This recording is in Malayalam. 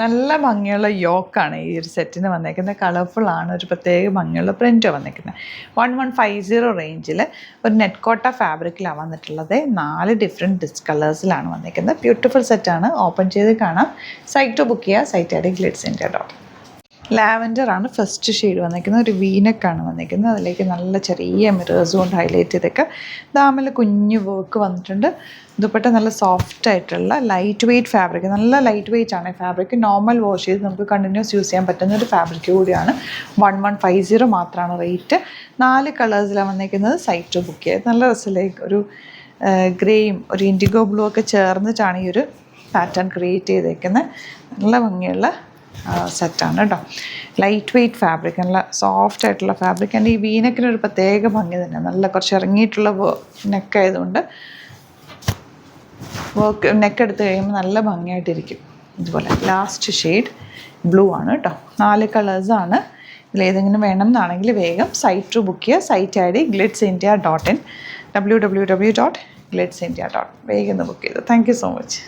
നല്ല ഭംഗിയുള്ള യോക്കാണ് ഈ ഒരു സെറ്റിന് വന്നേക്കുന്നത്. കളർഫുള്ളാണ്, ഒരു പ്രത്യേക ഭംഗിയുള്ള പ്രിൻറ്റ് വന്നേക്കുന്നത്. 1150 റേഞ്ചിൽ ഒരു നെറ്റ് കോട്ട ഫാബ്രിക്കിലാണ് വന്നിട്ടുള്ളത്. 4 ഡിഫറെൻറ്റ് കളേഴ്സിലാണ് വന്നേക്കുന്നത്. ബ്യൂട്ടിഫുൾ സെറ്റാണ്. ഓപ്പൺ ചെയ്ത് കാണാം. സൈറ്റ് ബുക്ക് ചെയ്യുക. Site I D glitzindia.com. ലാവൻഡറാണ് ഫസ്റ്റ് ഷെയ്ഡ് വന്നിരിക്കുന്നത്. ഒരു വീനക്കാണ് വന്നിരിക്കുന്നത്. അതിലേക്ക് നല്ല ചെറിയ മിറേഴ്സ് കൊണ്ട് ഹൈലൈറ്റ് ചെയ്തൊക്കെ ദാമിൽ കുഞ്ഞു വർക്ക് വന്നിട്ടുണ്ട്. ദുപ്പട്ട നല്ല സോഫ്റ്റ് ആയിട്ടുള്ള ലൈറ്റ് വെയ്റ്റ് ഫാബ്രിക്, നല്ല ലൈറ്റ് വെയ്റ്റ് ആണ് ഫാബ്രിക്. നോർമൽ വാഷ് ചെയ്ത് നമുക്ക് കണ്ടിന്യൂസ് യൂസ് ചെയ്യാൻ പറ്റുന്ന ഒരു ഫാബ്രിക് കൂടിയാണ്. 1150 മാത്രമാണ് റേറ്റ്. 4 കളേഴ്സിലാണ് വന്നിരിക്കുന്നത്. സൈറ്റ് ബുക്ക് ചെയ്ത് നല്ല രസത്തിലേക്ക് ഒരു ഗ്രേയും ഒരു ഇൻഡിഗോ ബ്ലൂ ഒക്കെ ചേർന്നിട്ടാണ് ഈ ഒരു പാറ്റേൺ ക്രിയേറ്റ് ചെയ്തേക്കുന്നത്. നല്ല ഭംഗിയുള്ള സെറ്റാണ് കേട്ടോ. ലൈറ്റ് വെയ്റ്റ് ഫാബ്രിക്, നല്ല സോഫ്റ്റ് ആയിട്ടുള്ള ഫാബ്രിക്. ആൻഡ് ഈ വീനക്കിനൊരു പ്രത്യേക ഭംഗി തന്നെ, നല്ല കുറച്ച് ഇറങ്ങിയിട്ടുള്ള നെക്കായതുകൊണ്ട് വർക്ക് നെക്ക് എടുത്ത് കഴിയുമ്പോൾ നല്ല ഭംഗിയായിട്ടിരിക്കും. ഇതുപോലെ ലാസ്റ്റ് ഷെയ്ഡ് ബ്ലൂ ആണ് കേട്ടോ. 4 കളേഴ്സാണ്. ഇതിലേതെങ്കിലും വേണം എന്നാണെങ്കിൽ വേഗം സൈറ്റ് ബുക്ക് ചെയ്യുക. Site I D glitzindia.in www.glitzindia.in. വേഗം ബുക്ക് ചെയ്തു. Thank you so much.